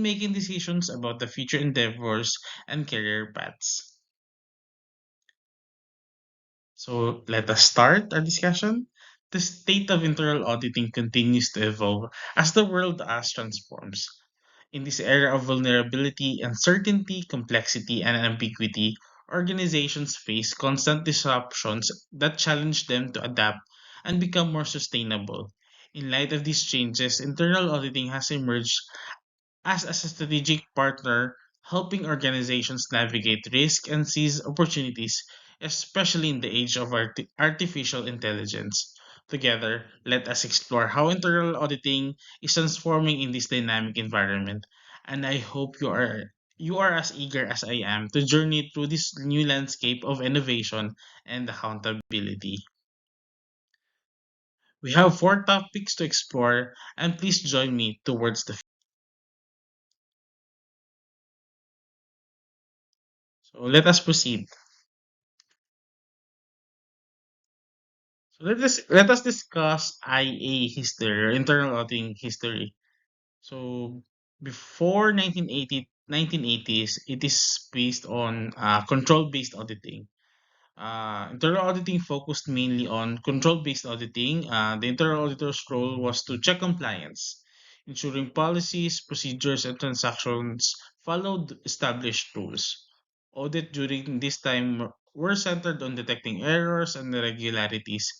making decisions about the future endeavors and career paths. So let us start our discussion. The state of internal auditing continues to evolve as the world as transforms. In this era of vulnerability, uncertainty, complexity, and ambiguity, organizations face constant disruptions that challenge them to adapt and become more sustainable. In light of these changes, internal auditing has emerged as a strategic partner, helping organizations navigate risk and seize opportunities, especially in the age of artificial intelligence. Together, let us explore how internal auditing is transforming in this dynamic environment. And I hope you are as eager as I am to journey through this new landscape of innovation and accountability. We have four topics to explore, and please join me towards the. So let us proceed. So let us discuss IA history or internal auditing history. So before 1980s, it is based on control-based auditing. Internal auditing focused mainly on control-based auditing. The internal auditor's role was to check compliance, ensuring policies, procedures, and transactions followed established rules. Audit during this time were centered on detecting errors and irregularities,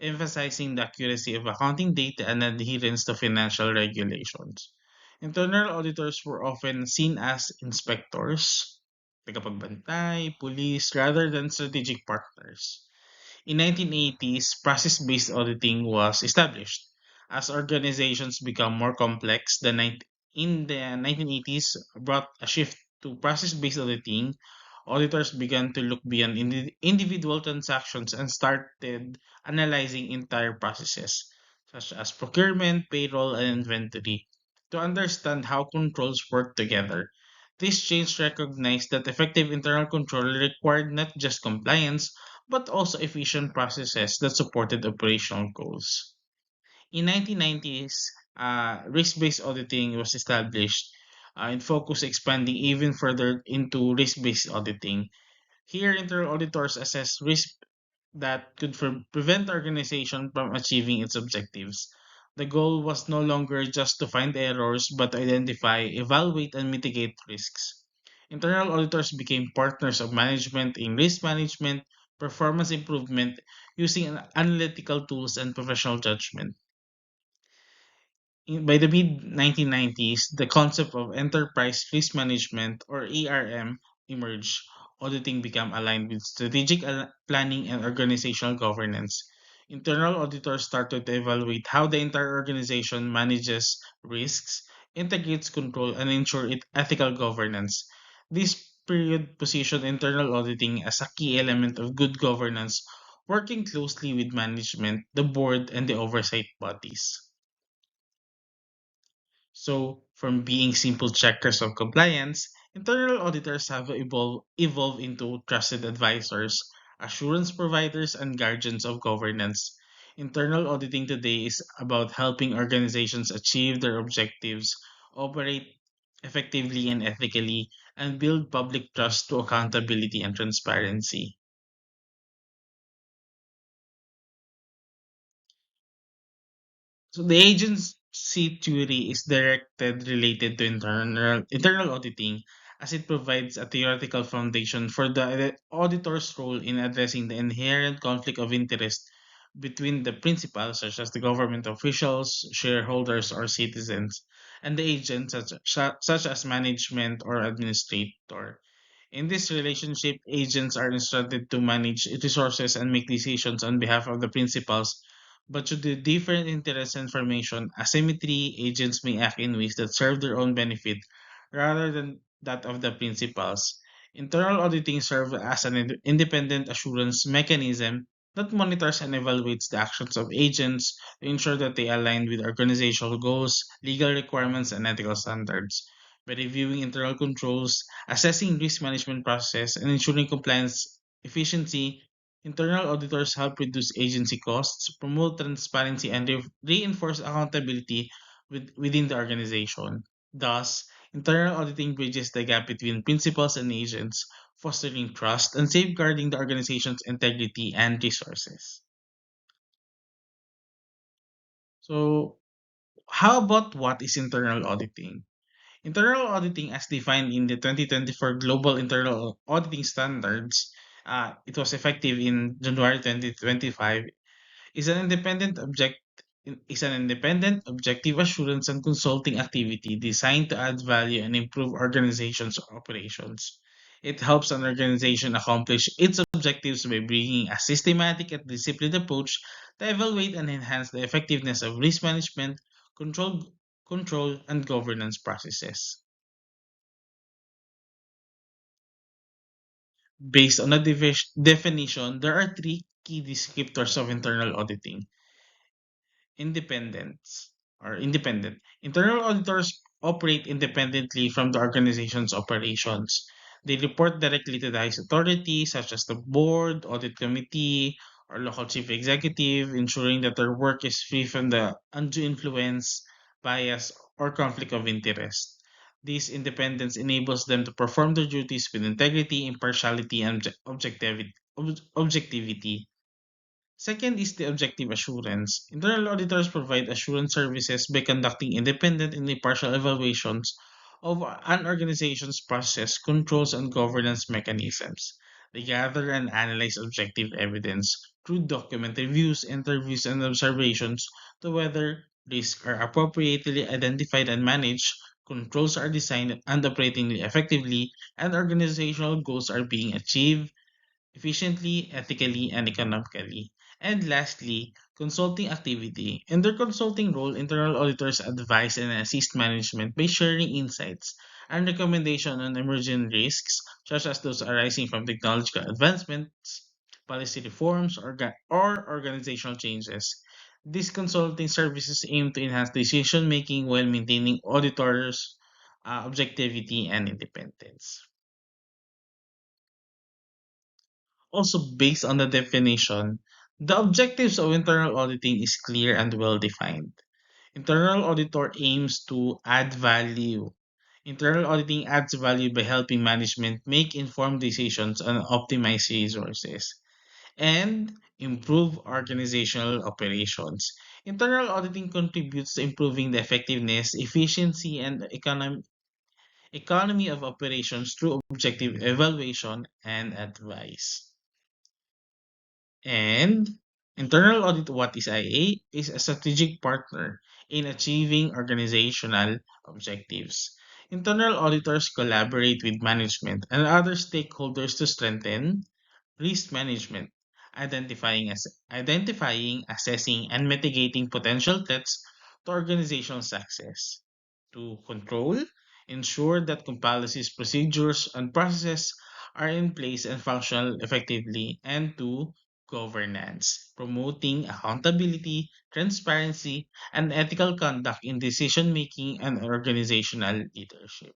emphasizing the accuracy of accounting data and adherence to financial regulations. Internal auditors were often seen as inspectors, tagapagbantay, police, rather than strategic partners. In 1980s, process-based auditing was established. As organizations become more complex, in the 1980s brought a shift to process-based auditing. Auditors began to look beyond individual transactions and started analyzing entire processes, such as procurement, payroll, and inventory, to understand how controls work together. This change recognized that effective internal control required not just compliance, but also efficient processes that supported operational goals. In 1990s, risk-based auditing was established and focus expanding even further into risk-based auditing. Here, internal auditors assess risk that could prevent the organization from achieving its objectives. The goal was no longer just to find errors, but to identify, evaluate, and mitigate risks. Internal auditors became partners of management in risk management, performance improvement, using analytical tools and professional judgment. By the mid 1990s, the concept of enterprise risk management or ERM emerged. Auditing became aligned with strategic planning and organizational governance. Internal auditors started to evaluate how the entire organization manages risks, integrates control, and ensure ethical governance. This period positioned internal auditing as a key element of good governance, working closely with management, the board, and the oversight bodies. So, from being simple checkers of compliance, internal auditors have evolved into trusted advisors, assurance providers, and guardians of governance. Internal auditing today is about helping organizations achieve their objectives, operate effectively and ethically, and build public trust through accountability and transparency. So the agency theory is directed related to internal auditing as it provides a theoretical foundation for the auditor's role in addressing the inherent conflict of interest between the principals such as the government officials, shareholders or citizens and the agents such as management or administrator. In this relationship, agents are instructed to manage resources and make decisions on behalf of the principals, but due to different interests and formation asymmetry, agents may act in ways that serve their own benefit rather than that of the principals. Internal auditing serves as an independent assurance mechanism that monitors and evaluates the actions of agents to ensure that they align with organizational goals, legal requirements, and ethical standards. By reviewing internal controls, assessing risk management process, and ensuring compliance efficiency, internal auditors help reduce agency costs, promote transparency, and reinforce accountability within the organization. Thus, Internal auditing bridges the gap between principals and agents, fostering trust and safeguarding the organization's integrity and resources. So, how about what is internal auditing? Internal auditing, as defined in the 2024 Global Internal Auditing Standards, it was effective in January 2025, is an independent, objective assurance and consulting activity designed to add value and improve organizations' operations. It helps an organization accomplish its objectives by bringing a systematic and disciplined approach to evaluate and enhance the effectiveness of risk management, control, control and governance processes. Based on the definition, there are three key descriptors of internal auditing. Independence or independent. Internal auditors operate independently from the organization's operations. They report directly to the highest authority, such as the board, audit committee, or local chief executive, ensuring that their work is free from the undue influence, bias, or conflict of interest. This independence enables them to perform their duties with integrity, impartiality, and objectivity. Second is the objective assurance. Internal auditors provide assurance services by conducting independent and impartial evaluations of an organization's process, controls, and governance mechanisms. They gather and analyze objective evidence through document reviews, interviews, and observations to whether risks are appropriately identified and managed, controls are designed and operating effectively, and organizational goals are being achieved efficiently, ethically, and economically. And lastly, consulting activity. In their consulting role, internal auditors advise and assist management by sharing insights and recommendations on emerging risks, such as those arising from technological advancements, policy reforms, or organizational changes. These consulting services aim to enhance decision making while maintaining auditors' objectivity and independence. Also, based on the definition, the objectives of internal auditing is clear and well defined. Internal auditor aims to add value. Internal auditing adds value by helping management make informed decisions and optimize resources and improve organizational operations. Internal auditing contributes to improving the effectiveness, efficiency, and economy of operations through objective evaluation and advice. And internal audit, what is IA, is a strategic partner in achieving organizational objectives. Internal auditors collaborate with management and other stakeholders to strengthen risk management, identifying, assessing, and mitigating potential threats to organizational success. To control, ensure that policies, procedures, and processes are in place and functional effectively, and to governance, promoting accountability, transparency, and ethical conduct in decision making and organizational leadership.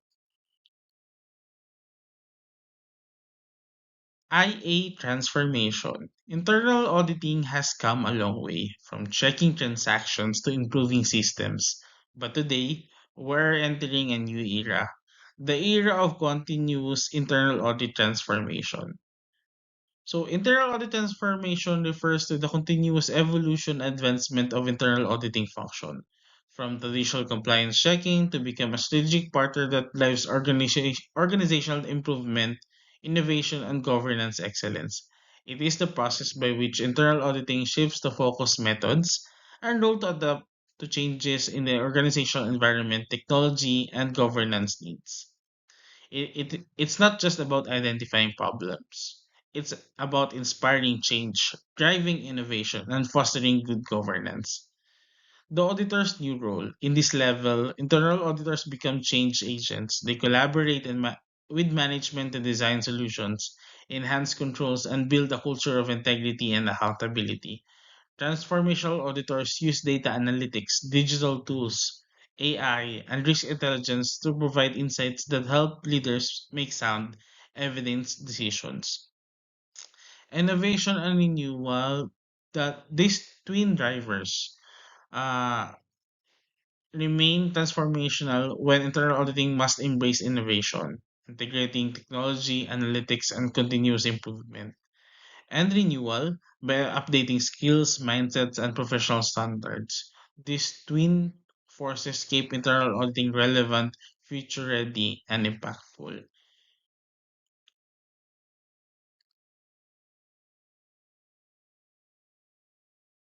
IA transformation. Internal auditing has come a long way from checking transactions to improving systems. But today, we're entering a new era, the era of continuous internal audit transformation. So, internal audit transformation refers to the continuous evolution and advancement of internal auditing function, from traditional compliance checking to become a strategic partner that drives organizational improvement, innovation, and governance excellence. It is the process by which internal auditing shifts the focus methods and role to adapt to changes in the organizational environment, technology, and governance needs. It's not just about identifying problems. It's about inspiring change, driving innovation, and fostering good governance. The auditor's new role in this level, internal auditors become change agents. They collaborate with management to design solutions, enhance controls, and build a culture of integrity and accountability. Transformational auditors use data analytics, digital tools, AI, and risk intelligence to provide insights that help leaders make sound, evidence decisions. Innovation and renewal, that these twin drivers, uh, remain transformational when internal auditing must embrace innovation, integrating technology, analytics, and continuous improvement, and renewal by updating skills, mindsets, and professional standards. These twin forces keep internal auditing relevant, future ready, and impactful.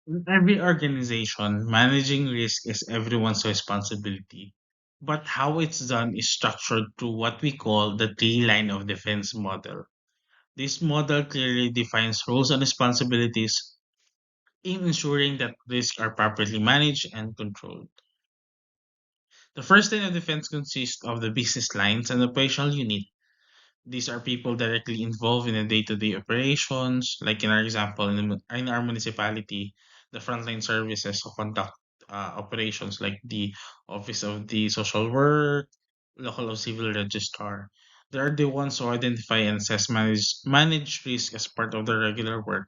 In every organization, managing risk is everyone's responsibility. But how it's done is structured through what we call the three line of defense model. This model clearly defines roles and responsibilities in ensuring that risks are properly managed and controlled. The first line of defense consists of the business lines and operational unit. These are people directly involved in the day-to-day operations, like in our example, in our municipality, the frontline services who conduct operations like the Office of the Social Work, Local of Civil Registrar. They are the ones who identify and manage risk as part of their regular work.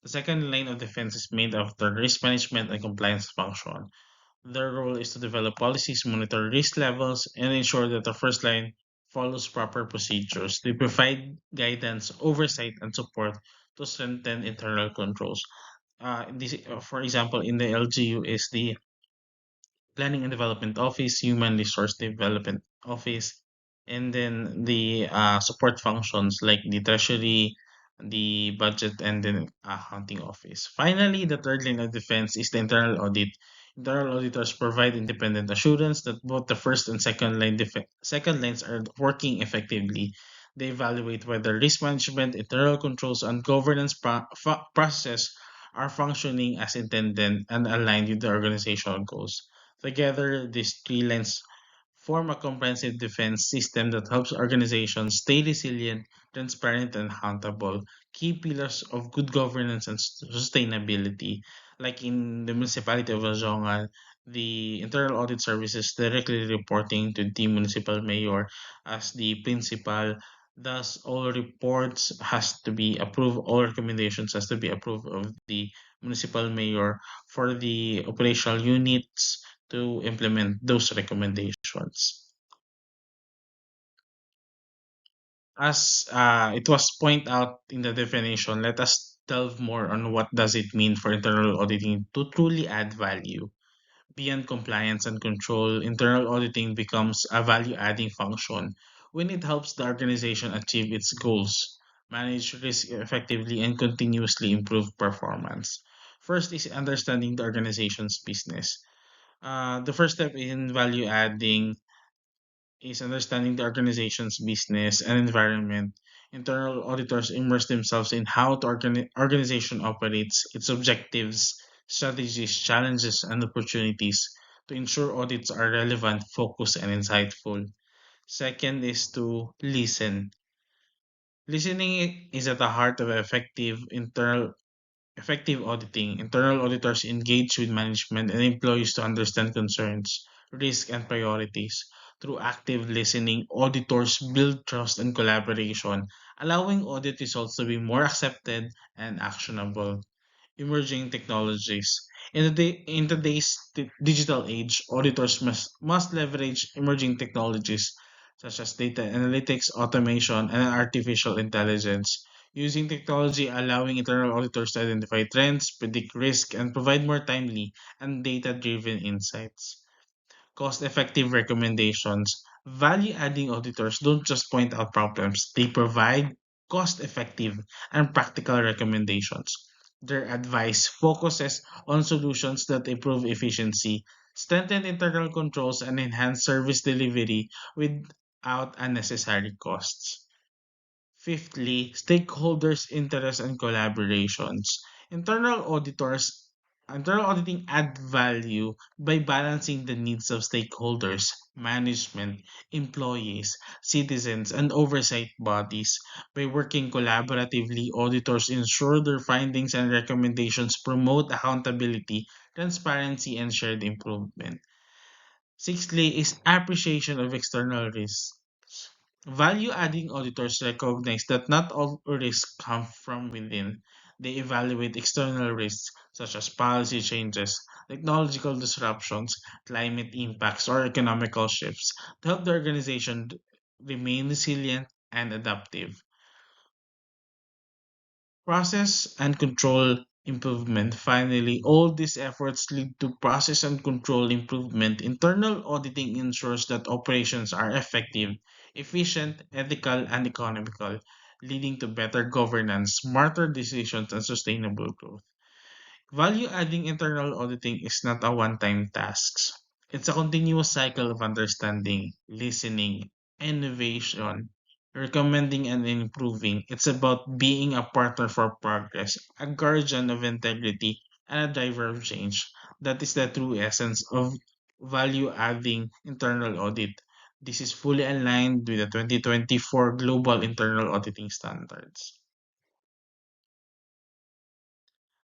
The second line of defense is made of the risk management and compliance function. Their role is to develop policies, monitor risk levels, and ensure that the first line follows proper procedures. They provide guidance, oversight, and support to strengthen internal controls. For example, in the LGU is the Planning and Development Office, Human Resource Development Office, and then the support functions like the Treasury, the Budget, and the Accounting Office. Finally, the third line of defense is the internal audit. Internal auditors provide independent assurance that both the first and second lines are working effectively. They evaluate whether risk management, internal controls, and governance processes are functioning as intended and aligned with the organizational goals. Together, these three lines form a comprehensive defense system that helps organizations stay resilient, transparent, and accountable. Key pillars of good governance and sustainability, like in the municipality of Azongan, the internal audit services directly reporting to the municipal mayor as the principal. Thus, all reports has to be approved, all recommendations has to be approved of the municipal mayor for the operational units to implement those recommendations. As it was point out in the definition, let us delve more on what does it mean for internal auditing to truly add value. Beyond compliance and control, internal auditing becomes a value-adding function when it helps the organization achieve its goals, manage risk effectively, and continuously improve performance. First is understanding the organization's business. The first step in value adding is understanding the organization's business and environment. Internal auditors immerse themselves in how the organization operates, its objectives, strategies, challenges, and opportunities to ensure audits are relevant, focused, and insightful. Second is to listen. Listening is at the heart of effective auditing. Internal auditors engage with management and employees to understand concerns, risks, and priorities. Through active listening, auditors build trust and collaboration, allowing audit results to be more accepted and actionable. Emerging technologies. In today's digital age, auditors must leverage emerging technologies such as data analytics, automation, and artificial intelligence. Using technology allowing internal auditors to identify trends, predict risk, and provide more timely and data driven insights. Cost effective recommendations. Value adding auditors don't just point out problems, they provide cost effective and practical recommendations. Their advice focuses on solutions that improve efficiency, strengthen internal controls, and enhance service delivery without unnecessary costs. Fifthly, stakeholders' interests and collaborations. Internal auditors, internal auditing add value by balancing the needs of stakeholders, management, employees, citizens, and oversight bodies. By working collaboratively, auditors ensure their findings and recommendations promote accountability, transparency, and shared improvement. Sixthly is appreciation of external risks. Value-adding auditors recognize that not all risks come from within. They evaluate external risks such as policy changes, technological disruptions, climate impacts, or economical shifts to help the organization remain resilient and adaptive. Process and control improvement. Finally, all these efforts lead to process and control improvement. Internal auditing ensures that operations are effective, efficient, ethical, and economical, leading to better governance, smarter decisions, and sustainable growth. Value adding internal auditing is not a one time task. It's a continuous cycle of understanding, listening, innovation, recommending and improving. It's about being a partner for progress, a guardian of integrity, and a driver of change. That is the true essence of value adding internal audit. This is fully aligned with the 2024 Global Internal Auditing Standards.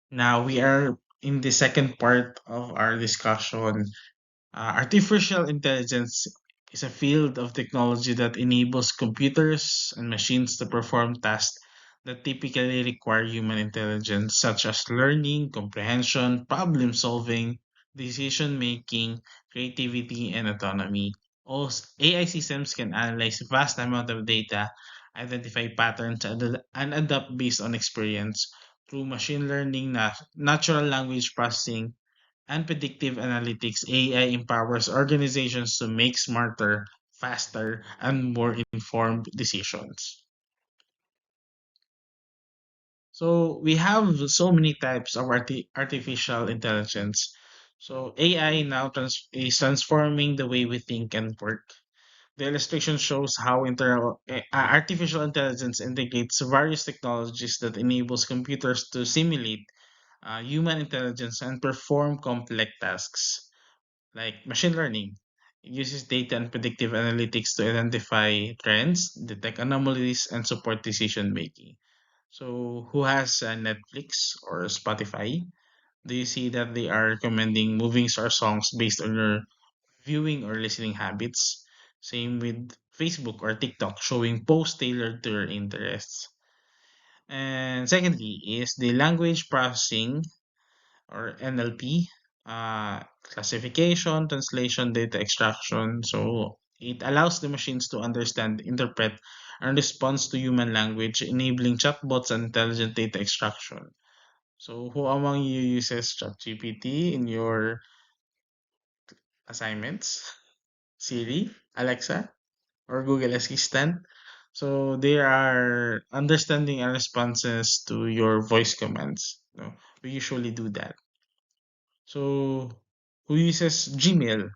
Now we are in the second part of our discussion. Artificial intelligence is a field of technology that enables computers and machines to perform tasks that typically require human intelligence, such as learning, comprehension, problem solving, decision making, creativity, and autonomy. Also, AI systems can analyze vast amount of data, identify patterns, and adapt based on experience through machine learning, natural language processing, and predictive analytics. AI empowers organizations to make smarter, faster, and more informed decisions. So we have so many types of artificial intelligence. So AI now is transforming the way we think and work. The illustration shows how artificial intelligence integrates various technologies that enables computers to simulate human intelligence and perform complex tasks. Like machine learning. It uses data and predictive analytics to identify trends, detect anomalies, and support decision making. So, who has Netflix or Spotify? Do you see that they are recommending movies or songs based on your viewing or listening habits? Same with Facebook or TikTok, showing posts tailored to your interests. And secondly, is the language processing or NLP, classification, translation, data extraction. So it allows the machines to understand, interpret, and respond to human language, enabling chatbots and intelligent data extraction. So who among you uses ChatGPT in your assignments? Siri, Alexa, or Google Assistant? So they are understanding and responses to your voice commands. No, we usually do that. So, who uses Gmail?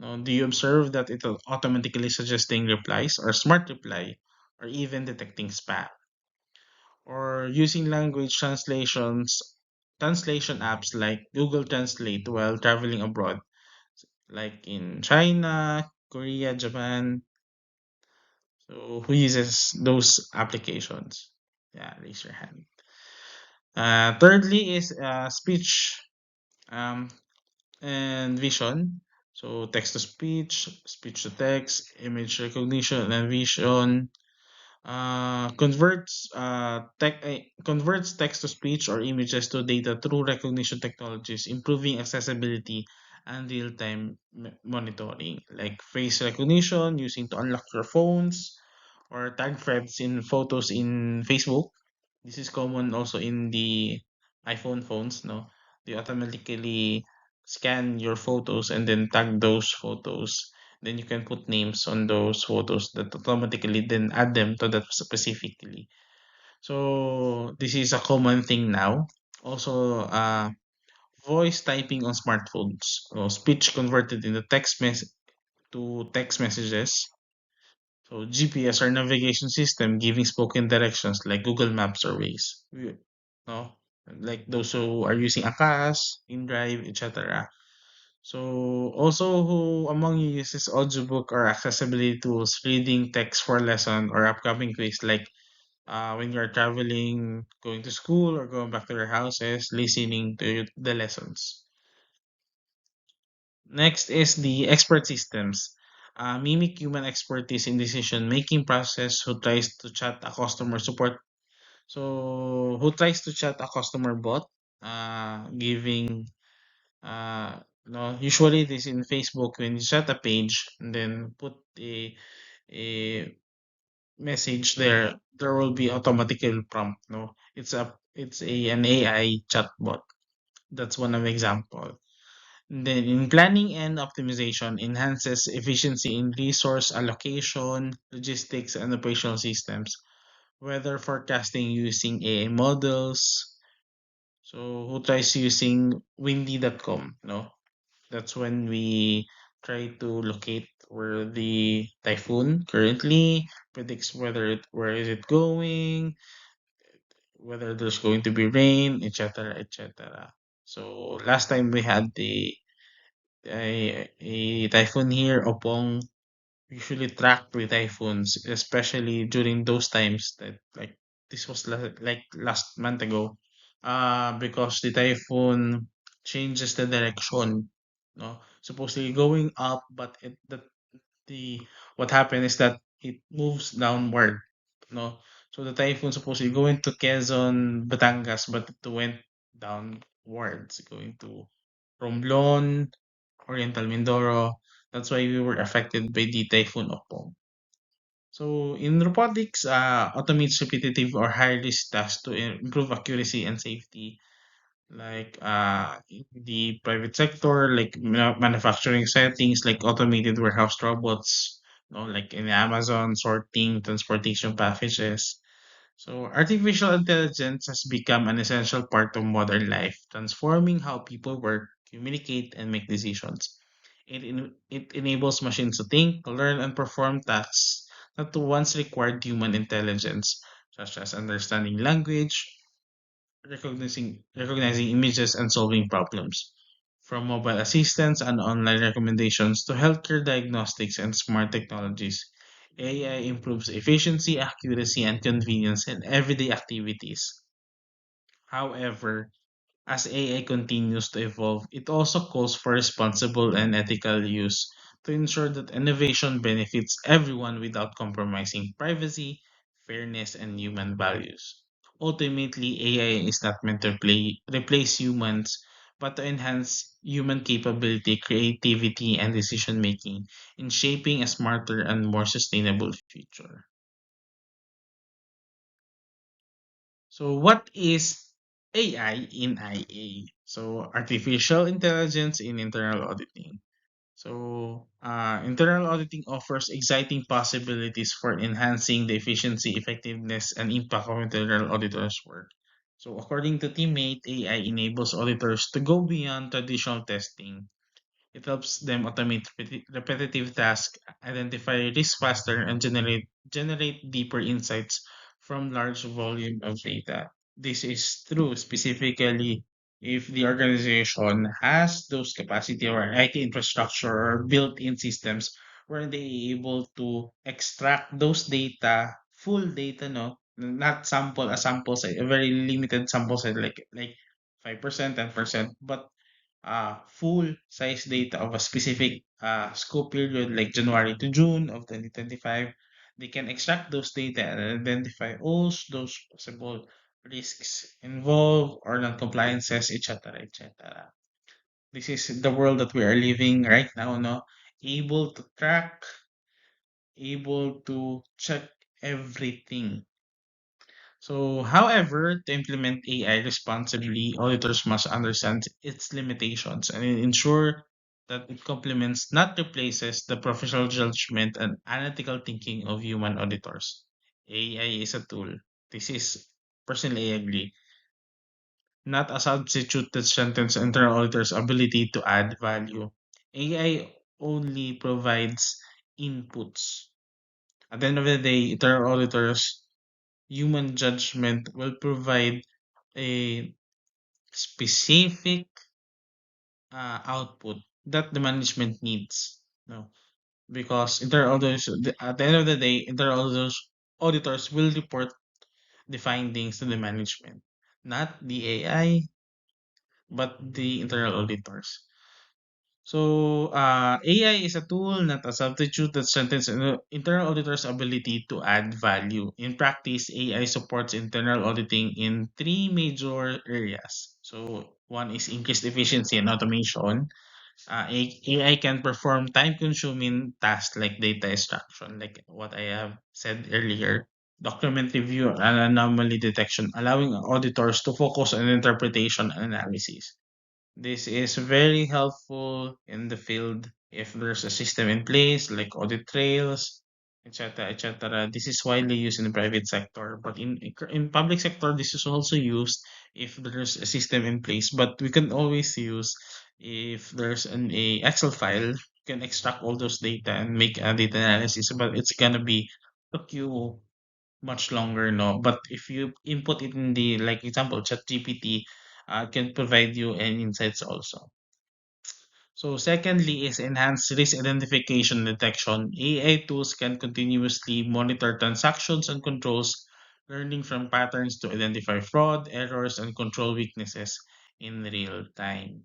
Now, do you observe that it will automatically suggesting replies or smart reply or even detecting spam? Or using translation apps like Google Translate while traveling abroad, like in China, Korea, Japan. So, who uses those applications? Yeah, raise your hand. Thirdly is speech. Um, and vision. So text to speech to text, image recognition and vision. Converts text to speech or images to data through recognition technologies, improving accessibility and real-time monitoring, like face recognition using to unlock your phones or tag friends in photos in Facebook. This is common also in the iPhone phones, no? They automatically scan your photos and then tag those photos. Then you can put names on those photos that automatically then add them to that specifically. So this is a common thing now. Also, voice typing on smartphones, or speech converted into text messages. So GPS or navigation system giving spoken directions like Google Maps or Waze. No, like those who are using Akas, InDrive, etc. So also who among you uses audiobook or accessibility tools, reading text for lesson or upcoming quiz like when you're traveling, going to school or going back to your houses, listening to the lessons. Next is the expert systems. Mimic human expertise in decision making process who tries to chat a customer support. So who tries to chat a customer bot, giving no, usually it is in Facebook when you set a page and then put a message there, there will be automatically prompt. No, it's an AI chatbot. That's one of the example. Then in planning and optimization enhances efficiency in resource allocation, logistics, and operational systems. Weather forecasting using AI models. So who tries using windy.com? No, that's when we try to locate where the typhoon currently predicts where is it going, whether there's going to be rain, etc., etc. So last time we had a typhoon here, Opong. Usually track with typhoons, especially during those times that like this was like last month ago, because the typhoon changes the direction, no, supposedly going up, but the what happened is that it moves downward, no, so the typhoon supposedly going to Quezon, Batangas, but it went downwards, going to Romblon, Oriental Mindoro. That's why we were affected by the typhoon Opong. So in robotics, automates repetitive or high risk tasks to improve accuracy and safety. Like in the private sector, like manufacturing settings, like automated warehouse robots, like in Amazon, sorting, transportation packages. So artificial intelligence has become an essential part of modern life, transforming how people work, communicate, and make decisions. It enables machines to think, learn, and perform tasks that once required human intelligence, such as understanding language, recognizing images, and solving problems. From mobile assistants and online recommendations to healthcare diagnostics and smart technologies, AI improves efficiency, accuracy, and convenience in everyday activities. However, as AI continues to evolve, it also calls for responsible and ethical use to ensure that innovation benefits everyone without compromising privacy, fairness, and human values. Ultimately, AI is not meant to replace humans, but to enhance human capability, creativity, and decision making in shaping a smarter and more sustainable future. So, what is AI in IA? So, artificial intelligence in internal auditing. So, internal auditing offers exciting possibilities for enhancing the efficiency, effectiveness, and impact of internal auditors' work. So, according to Teammate, AI enables auditors to go beyond traditional testing. It helps them automate repetitive tasks, identify risk faster, and generate deeper insights from large volume of data. This is true specifically if the organization has those capacity or IT infrastructure or built-in systems where they able to extract those data, full data, no, not a sample set, a very limited sample set, like 5%, 10%, but full size data of a specific scope period like January to June of 2025, they can extract those data and identify all those possible risks involved or non-compliances, etc., etc. This is the world that we are living right now, no? Able to track, able to check everything. So, however, to implement AI responsibly, auditors must understand its limitations and ensure that it complements, not replaces, the professional judgment and analytical thinking of human auditors. AI is a tool. This is personally I agree, not a substitute that strengthens internal auditors' ability to add value. AI only provides inputs. At the end of the day, internal auditors human judgment will provide a specific output that the management needs. No, because at the end of the day, auditors will report the findings to the management, not the AI, but the internal auditors. So, AI is a tool, not a substitute that strengthens internal auditors' ability to add value. In practice, AI supports internal auditing in three major areas. So, One is increased efficiency and automation. AI can perform time-consuming tasks like data extraction, like what I have said earlier, document review, and anomaly detection, allowing auditors to focus on interpretation and analysis. This is very helpful in the field if there's a system in place like audit trails, etc., etc. This is widely used in the private sector, but in public sector, this is also used if there's a system in place. But we can always use if there's an a Excel file, you can extract all those data and make a data analysis. But it's gonna be took you much longer, no? But if you input it in the, like example, ChatGPT, can provide you any insights also. So secondly is enhanced risk identification detection. AI tools can continuously monitor transactions and controls, learning from patterns to identify fraud, errors, and control weaknesses in real time.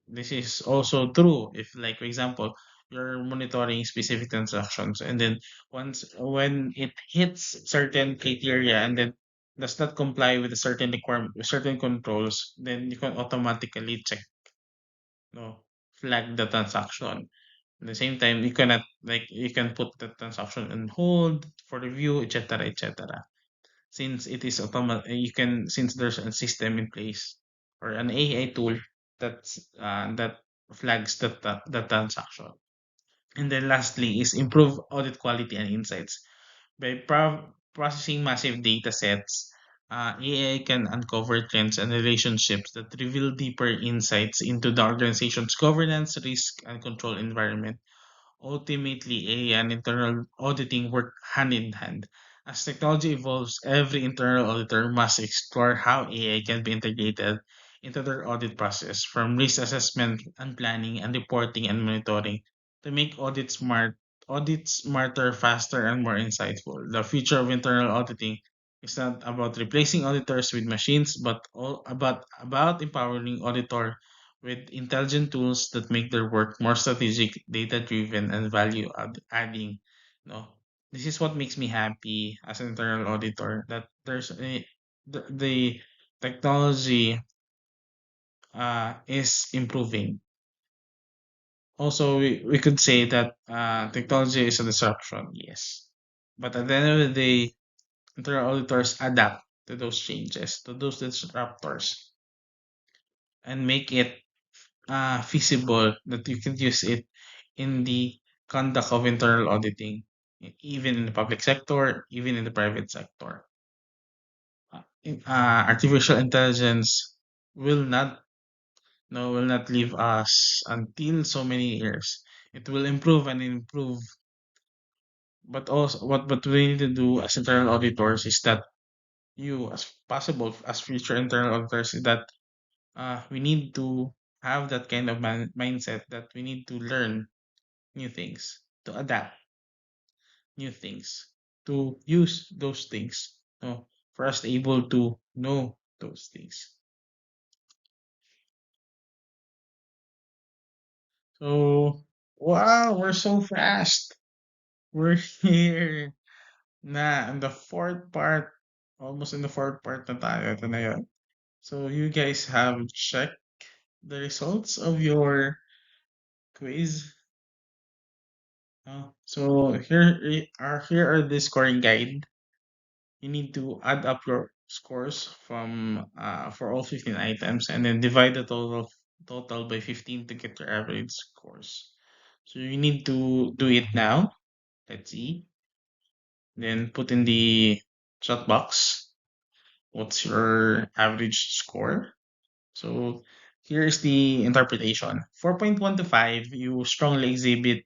This is also true if, like, for example, you're monitoring specific transactions, and then once when it hits certain criteria and then does not comply with a certain requirement, with certain controls, then you can automatically check, no, flag the transaction. At the same time, you cannot, like, you can put the transaction on hold for review, etc., etc. Since it is automatic, you can, since there's a system in place or an AI tool that flags the transaction. And then lastly is improve audit quality and insights. By processing massive data sets, AI can uncover trends and relationships that reveal deeper insights into the organization's governance, risk, and control environment. Ultimately, AI and internal auditing work hand in hand. As technology evolves, every internal auditor must explore how AI can be integrated into their audit process, from risk assessment and planning and reporting and monitoring to make audits smarter, faster, and more insightful. The future of internal auditing is not about replacing auditors with machines, but all about empowering auditor with intelligent tools that make their work more strategic, data driven, and adding. No, this is what makes me happy as an internal auditor, that the technology is improving. Also, we could say that technology is a disruption, yes. But at the end of the day, internal auditors adapt to those changes, to those disruptors, and make it feasible that you can use it in the conduct of internal auditing, even in the public sector, even in the private sector. Artificial intelligence will not, no, will not leave us until so many years. It will improve and improve, but also what we need to do as internal auditors is that you, as possible as future internal auditors, is that we need to have that kind of mindset that we need to learn new things, to adapt new things, to use those things, no, for us to able to know those things. So, wow, we're so fast. We're here na in the fourth part, almost in the fourth part na tayo. Ito na yun. So, you guys have checked the results of your quiz. So, here are the scoring guide. You need to add up your scores from for all 15 items and then divide the total by 15 to get your average scores. So you need to do it now. Let's see. Then put in the chat box what's your average score. So here's the interpretation. 4.1 to 5, you strongly exhibit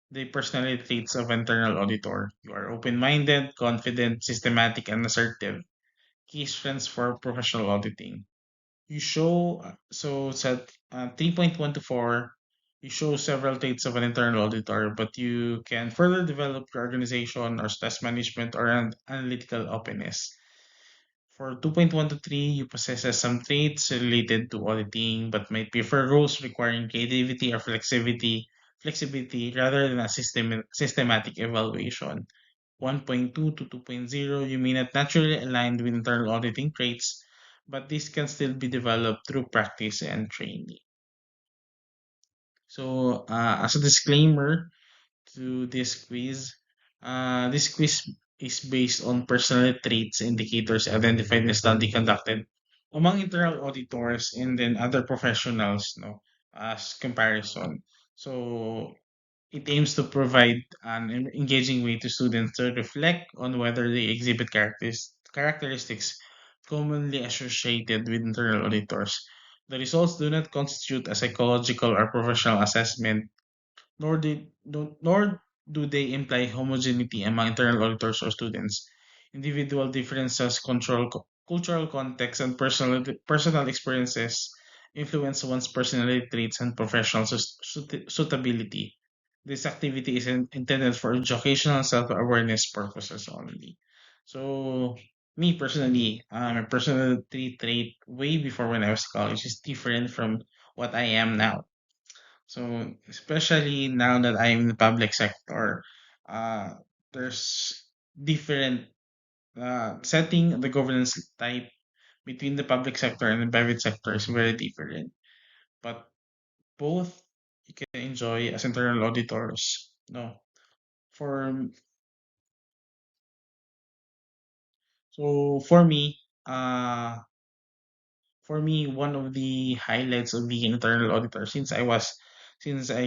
the personality traits of internal auditor. You are open-minded, confident, systematic, and assertive. Key strengths for professional auditing. You show, so it's at 3.1 to 4, you show several traits of an internal auditor, but you can further develop your organization or stress management or analytical openness. For 2.1 to 3, you possess some traits related to auditing, but might prefer roles requiring creativity or flexibility rather than a systematic evaluation. 1.2 to 2.0, you may not naturally align with internal auditing traits, but this can still be developed through practice and training. So, as a disclaimer to this quiz is based on personality traits indicators identified in a study conducted among internal auditors and then other professionals, no, as comparison. So, it aims to provide an engaging way to students to reflect on whether they exhibit characteristics commonly associated with internal auditors. The results do not constitute a psychological or professional assessment, nor do they imply homogeneity among internal auditors or students. Individual differences, cultural context, and personal experiences influence one's personality traits and professional suitability. This activity is intended for educational self-awareness purposes only. So, me personally, my personality trait way before when I was college is different from what I am now. So especially now that I'm in the public sector, uh, there's different setting the governance type between the public sector and the private sector is very different. But both you can enjoy as internal auditors. No, for for me, one of the highlights of being an internal auditor since I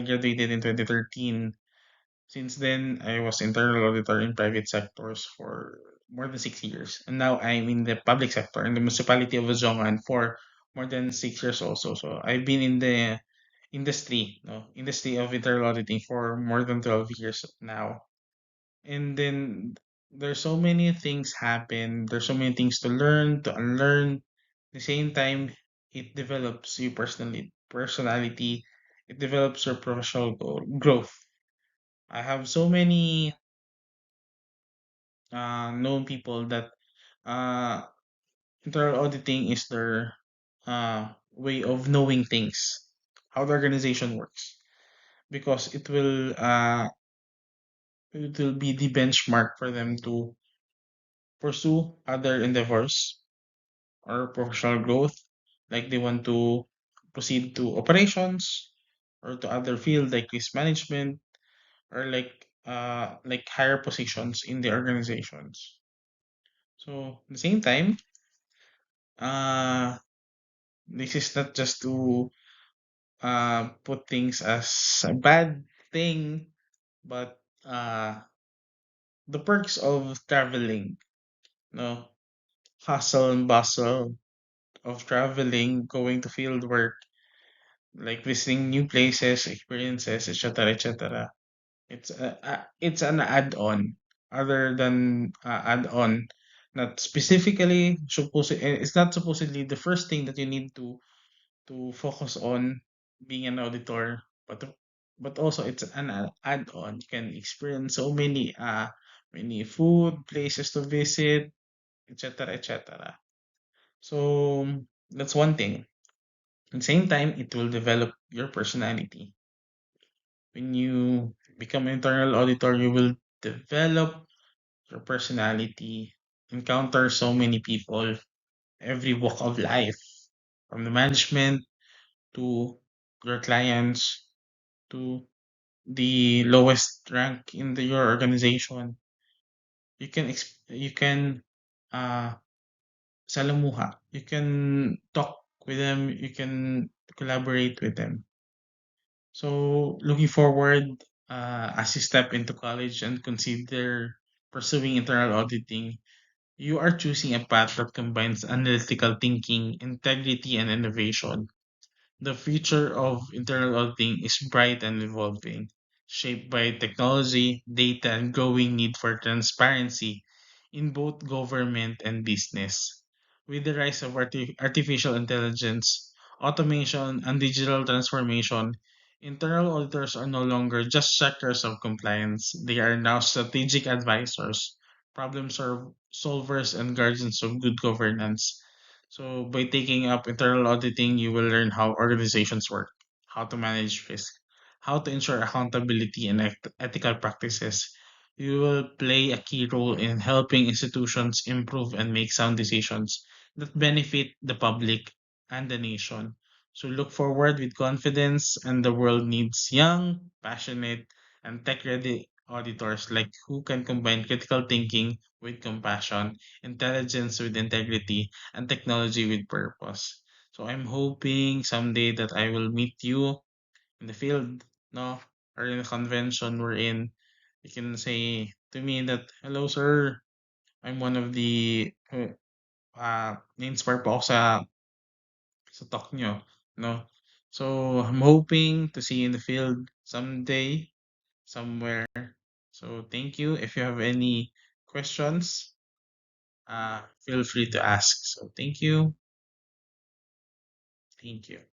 graduated in 2013. Since then, I was internal auditor in private sectors for more than 6 years. And now I'm in the public sector in the municipality of Uzongan for more than 6 years also. So I've been in the industry of internal auditing for more than 12 years now. And then there's so many things happen. There's so many things to learn, to unlearn. At the same time, it develops you personality. It develops your professional growth. I have so many known people that uh, internal auditing is their way of knowing things, how the organization works, because it will be the benchmark for them to pursue other endeavors or professional growth, like they want to proceed to operations or to other field like risk management or like higher positions in the organizations. So at the same time, uh this is not just to put things as a bad thing, but the perks of traveling, no, hustle and bustle of traveling, going to field work, like visiting new places, experiences, etc., etc. It's an add-on, other than add-on, not specifically it's not supposedly the first thing that you need to focus on being an auditor, but also it's an add-on. You can experience so many food places to visit, etc., etc. So that's one thing. At the same time, it will develop your personality. When you become an internal auditor, you will develop your personality, encounter so many people, every walk of life, from the management to your clients to the lowest rank in your organization. You can uh salamuha. You can talk with them, you can collaborate with them. So looking forward, as you step into college and consider pursuing internal auditing, you are choosing a path that combines analytical thinking, integrity, and innovation. The future of internal auditing is bright and evolving, shaped by technology, data, and growing need for transparency in both government and business. With the rise of artificial intelligence, automation, and digital transformation, internal auditors are no longer just checkers of compliance. They are now strategic advisors, solvers, and guardians of good governance. So by taking up internal auditing, you will learn how organizations work, how to manage risk, how to ensure accountability and ethical practices. You will play a key role in helping institutions improve and make sound decisions that benefit the public and the nation. So look forward with confidence, and the world needs young, passionate, and tech ready auditors like who can combine critical thinking with compassion, intelligence with integrity, and technology with purpose. So I'm hoping someday that I will meet you in the field, no, or in a convention we're in. You can say to me that, hello, sir, I'm one of the na-inspire po ako sa talk nyo, no? So, I'm hoping to see you in the field someday, somewhere. So, thank you. If you have any questions, feel free to ask. So, thank you. Thank you.